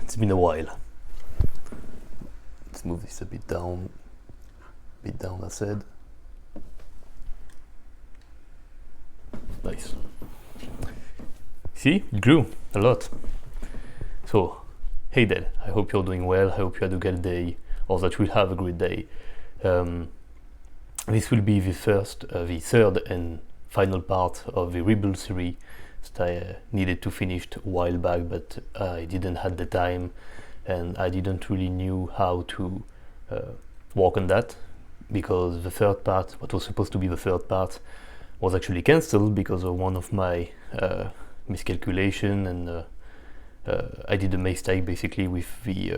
It's been a while. Let's move this a bit down, I said. Nice. See, it grew a lot. So, hey there, I hope you're doing well, I hope you had a good day, or that you'll have a great day. This will be the third and final part of the rebuild series that I needed to finish a while back, but I didn't have the time and I didn't really knew how to work on that, because the third part, what was supposed to be the third part, was actually cancelled because of one of my miscalculation, and I did a mistake basically with the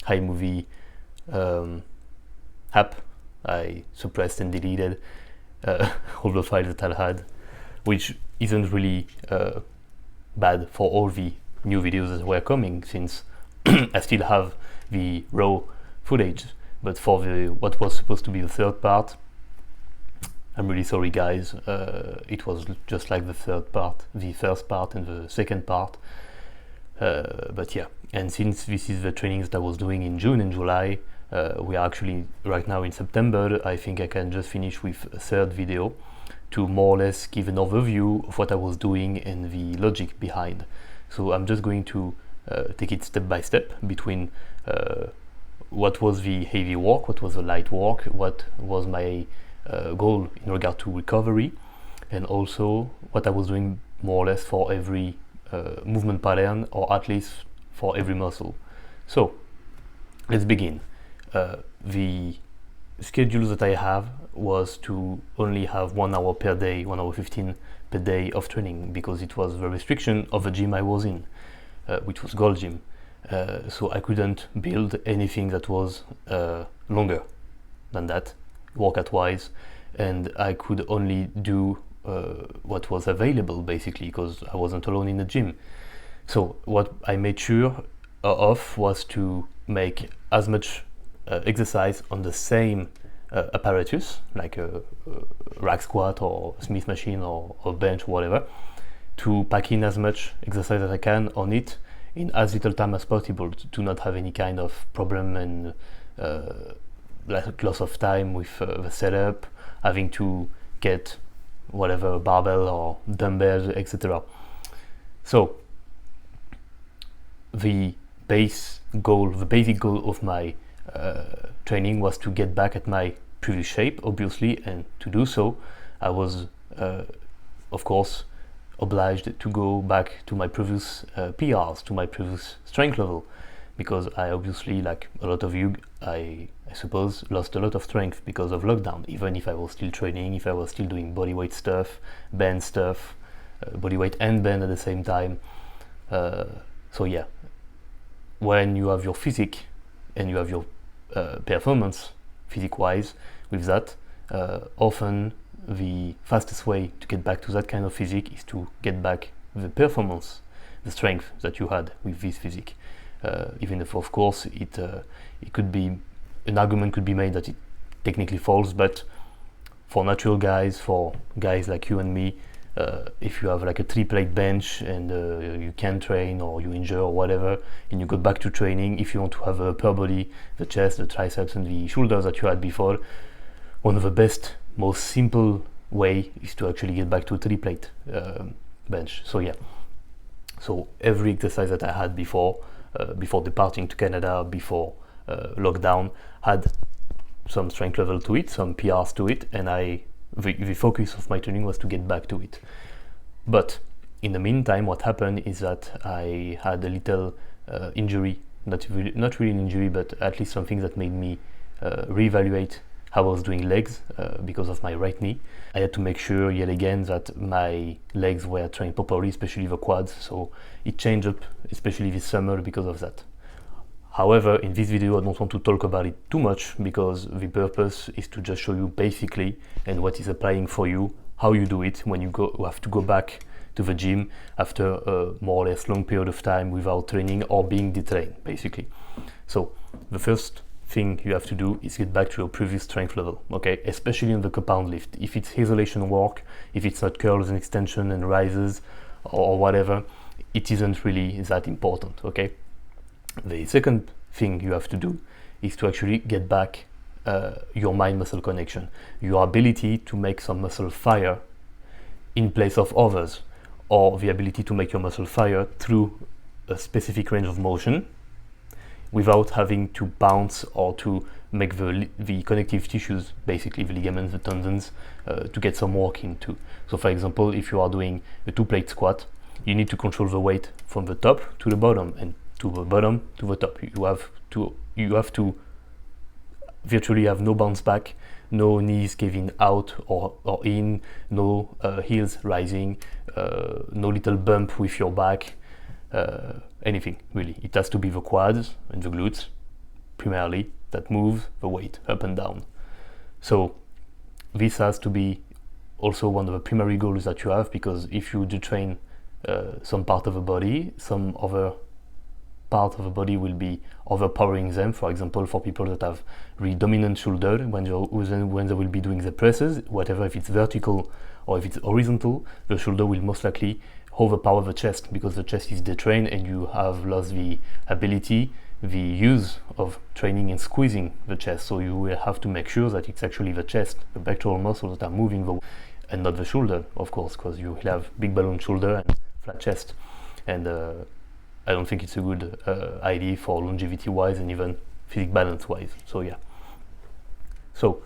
iMovie app. I suppressed and deleted all the files that I had, which isn't really bad for all the new videos that were coming, since I still have the raw footage. But for what was supposed to be the third part, I'm really sorry guys, it was just like the third part, the first part and the second part. But yeah, and since this is the trainings that I was doing in June and July, we are actually right now in September, I think I can just finish with a third video to more or less give an overview of what I was doing and the logic behind. So I'm just going to take it step by step between what was the heavy work, what was the light work, what was my goal in regard to recovery, and also what I was doing more or less for every movement pattern, or at least for every muscle. So let's begin. The schedule that I have was to only have 1 hour per day, 1 hour 15 per day of training, because it was the restriction of the gym I was in, which was Gold Gym. So I couldn't build anything that was longer than that, workout wise, and I could only do what was available basically, because I wasn't alone in the gym. So what I made sure of was to make as much exercise on the same apparatus, like a rack squat or Smith machine or bench or whatever, to pack in as much exercise as I can on it in as little time as possible, to not have any kind of problem and loss of time with the setup, having to get whatever barbell or dumbbells, etc. So the basic goal of my training was to get back at my previous shape, obviously, and to do so I was of course obliged to go back to my previous PRs, to my previous strength level, because I obviously, like a lot of you, I suppose, lost a lot of strength because of lockdown, even if I was still training, if I was still doing bodyweight stuff, band stuff, bodyweight and band at the same time. So yeah, when you have your physique and you have your performance physique wise with that, often the fastest way to get back to that kind of physique is to get back the performance, the strength that you had with this physique. Even if of course it could be, an argument could be made that it technically falls, but for natural guys, for guys like you and me, if you have like a 3-plate bench and you can't train, or you injure or whatever, and you go back to training, if you want to have a upper body, the chest, the triceps and the shoulders that you had before, one of the best, most simple way is to actually get back to a 3-plate bench. So yeah, so every exercise that I had before departing to Canada, before lockdown, had some strength level to it, some PRs to it, and the focus of my training was to get back to it. But in the meantime, what happened is that I had a little injury, not really an injury, but at least something that made me reevaluate how I was doing legs because of my right knee. I had to make sure yet again that my legs were trained properly, especially the quads, so it changed up, especially this summer, because of that. However, in this video I don't want to talk about it too much, because the purpose is to just show you basically, and what is applying for you, how you do it when you have to go back to the gym after a more or less long period of time without training or being detrained, basically. So the first thing you have to do is get back to your previous strength level, okay? Especially on the compound lift. If it's isolation work, if it's not curls and extension and rises or whatever, it isn't really that important, okay? The second thing you have to do is to actually get back your mind-muscle connection, your ability to make some muscle fire in place of others, or the ability to make your muscle fire through a specific range of motion without having to bounce or to make the connective tissues, basically the ligaments, the tendons, to get some work into. So for example, if you are doing a 2-plate squat, you need to control the weight from the top to the bottom, and to the bottom to the top. You have to virtually have no bounce back, no knees caving out or in, no heels rising, no little bump with your back, anything really. It has to be the quads and the glutes primarily that move the weight up and down. So this has to be also one of the primary goals that you have, because if you do train some part of the body, some other part of the body will be overpowering them. For example, for people that have really dominant shoulder, when they will be doing the presses, whatever, if it's vertical or if it's horizontal, the shoulder will most likely overpower the chest, because the chest is detrained and you have lost the ability, the use of training and squeezing the chest. So you will have to make sure that it's actually the chest, the pectoral muscles that are moving and not the shoulder, of course, because you will have big balloon shoulder and flat chest. And I don't think it's a good idea for longevity wise and even physique balance wise. So yeah, so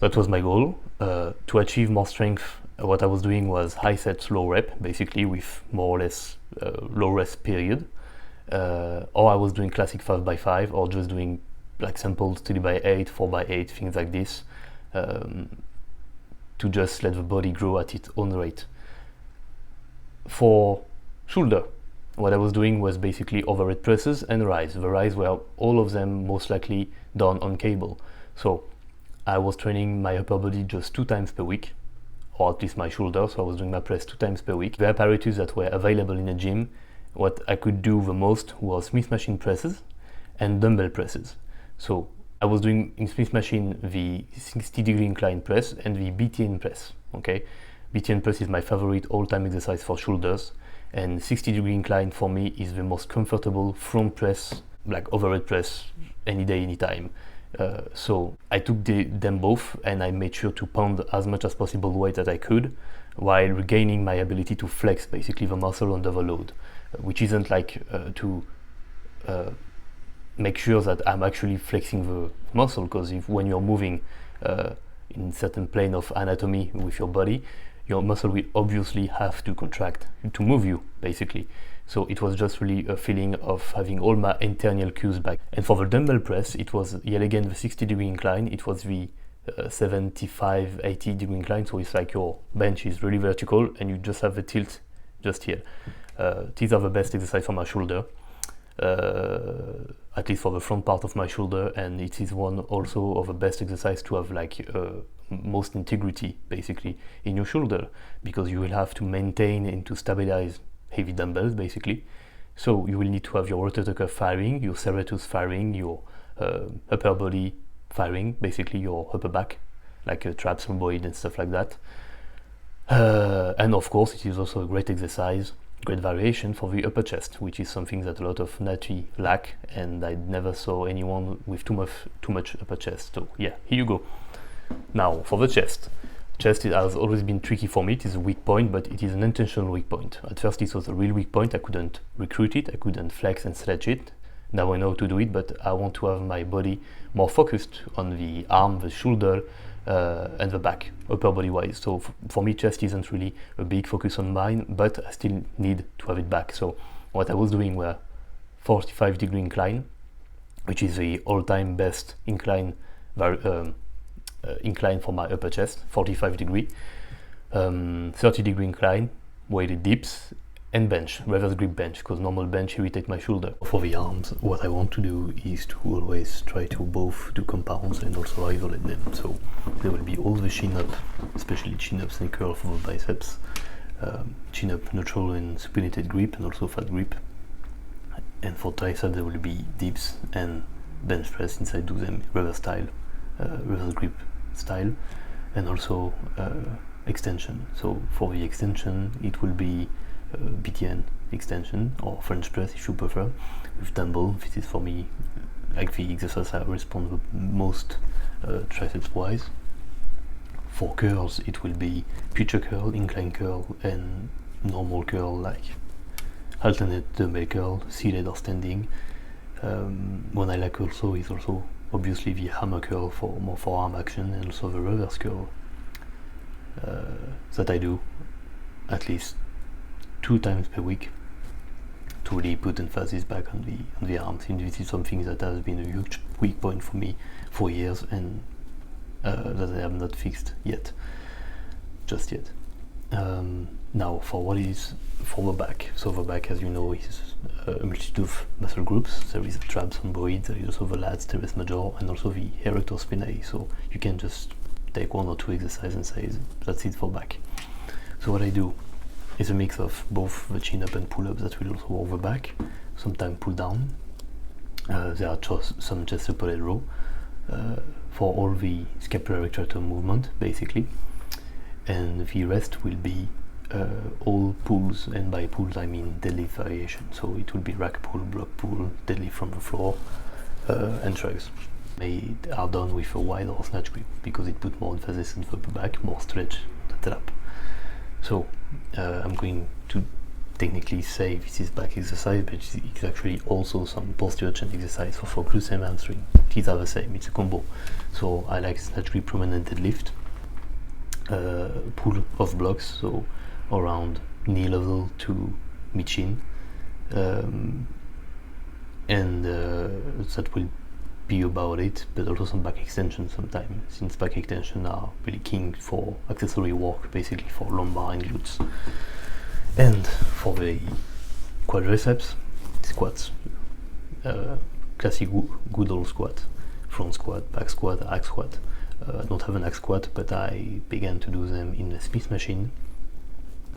that was my goal. To achieve more strength, what I was doing was high set, low rep, basically with more or less low rest period, or I was doing classic 5x5, or just doing like simple 3x8, 4x8, things like this, to just let the body grow at its own rate. For shoulder, what I was doing was basically overhead presses and rise. The rise were all of them most likely done on cable. So I was training my upper body just 2 times per week, or at least my shoulder, so I was doing my press 2 times per week. The apparatus that were available in a gym, what I could do the most was Smith machine presses and dumbbell presses. So I was doing in Smith machine the 60-degree incline press and the BTN press, okay? BTN press is my favorite all-time exercise for shoulders, and 60-degree incline for me is the most comfortable front press, like overhead press, any day, anytime. So I took them both and I made sure to pound as much as possible weight that I could, while regaining my ability to flex basically the muscle under the load, which isn't like to make sure that I'm actually flexing the muscle, because when you're moving in certain plane of anatomy with your body, your muscle will obviously have to contract to move you, basically. So it was just really a feeling of having all my internal cues back. And for the dumbbell press, it was yet again the 60-degree incline. It was the 75, 80-degree incline. So it's like your bench is really vertical and you just have the tilt just here. These are the best exercise for my shoulder, at least for the front part of my shoulder. And it is one also of the best exercise to have like most integrity basically in your shoulder, because you will have to maintain and to stabilize heavy dumbbells basically. So you will need to have your rotator cuff firing, your serratus firing, your upper body firing, basically your upper back, like a traps, rhomboid and stuff like that. And of course it is also a great exercise, great variation for the upper chest, which is something that a lot of nati lack, and I never saw anyone with too much upper chest. So yeah, here you go. Now for the chest. Chest, it has always been tricky for me. It is a weak point, but it is an intentional weak point. At first it was a real weak point. I couldn't recruit it, I couldn't flex and stretch it. Now I know how to do it, but I want to have my body more focused on the arm, the shoulder, and the back, upper body wise. So for me, chest isn't really a big focus on mine, but I still need to have it back. So what I was doing were 45-degree incline, which is the all-time best incline incline for my upper chest, 45-degree, 30-degree incline, weighted dips, and bench, reverse grip bench, because normal bench irritates my shoulder. For the arms, what I want to do is to always try to both do compounds and also isolate them. So there will be all the chin up, especially chin ups and curl for the biceps, chin up neutral and supinated grip, and also fat grip. And for tricep there will be dips and bench press since I do them reverse style, reverse grip style, and also extension. So for the extension it will be BTN extension, or French press if you prefer, with dumbbell. This is for me like the exercise I respond the most triceps wise. For curls, it will be preacher curl, incline curl, and normal curl like alternate dumbbell curl, seated or standing. One I like also is also obviously the hammer curl for more forearm action, and also the reverse curl that I do at least 2 times per week to really put emphasis back on the arms. And this is something that has been a huge weak point for me for years, and that I have not fixed yet, just yet. Now for what is for the back. So the back, as you know, is a multitude of muscle groups. There is the traps on boys, there is also the lats, teres major, and also the erector spinae. So you can just take 1 or 2 exercises and say that's it for back. So what I do is a mix of both the chin up and pull up that will also work the back, sometimes pull down. There are some chest supported row for all the scapular retractor movement basically, and the rest will be all pulls, and by pulls I mean deadlift variation. So it will be rack pull, block pull, deadlift from the floor, and shrugs. They are done with a wide or snatch grip because it puts more emphasis on the upper back, more stretch than the lap. So I'm going to technically say this is back exercise, but it's actually also some posterior chain exercise for glutes and hamstring. These are the same, it's a combo. So I like snatch grip, prominent deadlift, pull of blocks, so around knee level to mid-shin, and that will be about it, but also some back extension sometimes, since back extension are really king for accessory work, basically for lumbar and glutes. And for the quadriceps, squats, classic good old squat, front squat, back squat, hack squat. I don't have an hack squat, but I began to do them in the Smith machine.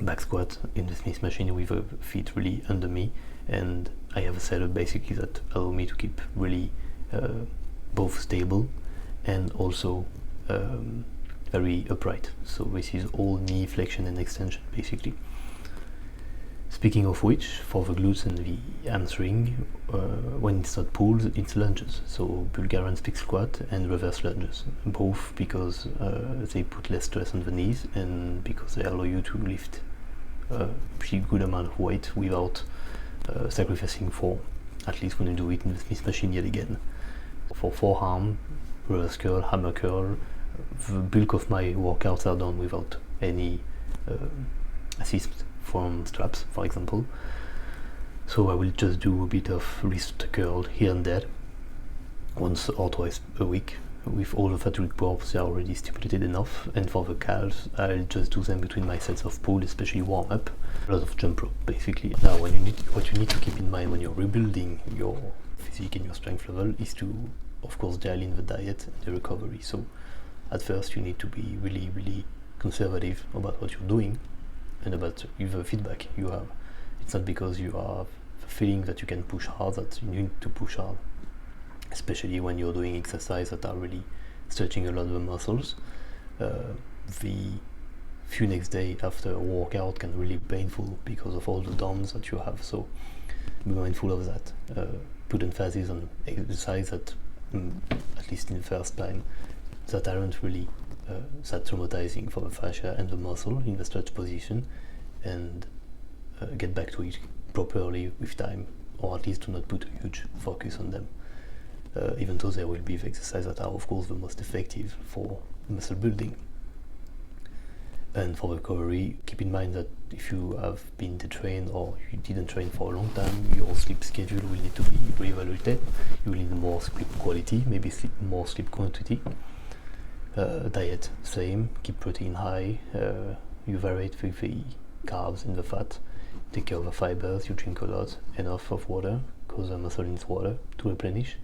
Back squat in the Smith machine with the feet really under me, and I have a setup basically that allow me to keep really both stable and also very upright. So this is all knee flexion and extension basically. Speaking of which, for the glutes and the hamstring, when it's not pulls, it's lunges. So Bulgarian split squat and reverse lunges, both because they put less stress on the knees and because they allow you to lift a pretty good amount of weight without sacrificing form, at least when you do it in the Smith machine yet again. For forearm, reverse curl, hammer curl, the bulk of my workouts are done without any assist from straps, for example. So I will just do a bit of wrist curl here and there, once or twice a week. With all the fatigue props, they are already stimulated enough, and for the calves, I'll just do them between my sets of pull, especially warm up. A lot of jump rope, basically. Now, what you need to keep in mind when you're rebuilding your physique and your strength level is to, of course, dial in the diet and the recovery. So, at first, you need to be really, really conservative about what you're doing and about the feedback you have. It's not because you have the feeling that you can push hard that you need to push hard, especially when you're doing exercise that are really stretching a lot of the muscles. The few next day after a workout can really be painful because of all the downs that you have. So be mindful of that. Put emphasis on exercise that, at least in the first time, that aren't really that traumatizing for the fascia and the muscle in the stretch position, and get back to it properly with time, or at least do not put a huge focus on them. Even though there will be the exercises that are of course the most effective for muscle building. And for recovery, keep in mind that if you have been detrained or you didn't train for a long time, your sleep schedule will need to be reevaluated. You will need more sleep quality, maybe more sleep quantity. Diet, same, keep protein high, you vary it with the carbs and the fat, take care of the fibers, you drink a lot, enough of water, because the muscle needs water to replenish.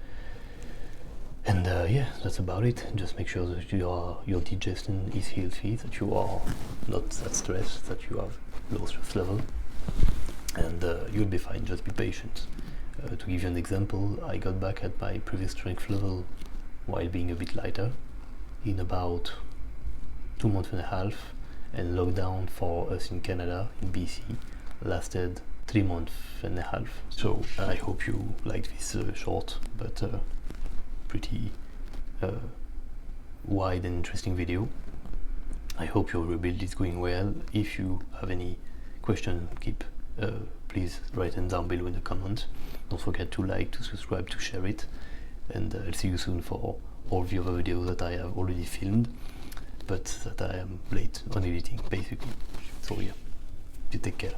And yeah, that's about it. Just make sure that your digestion is healthy, that you are not that stressed, that you have low stress level, and you'll be fine. Just be patient. To give you an example, I got back at my previous strength level while being a bit lighter in about 2 months and a half, and lockdown for us in Canada, in BC, lasted 3.5 months. So I hope you liked this short but pretty wide and interesting video. I hope your rebuild is going well. If you have any question, please write them down below in the comments. Don't forget to like, to subscribe, to share it, and I'll see you soon for all the other videos that I have already filmed but that I am late on editing basically. So yeah, you take care.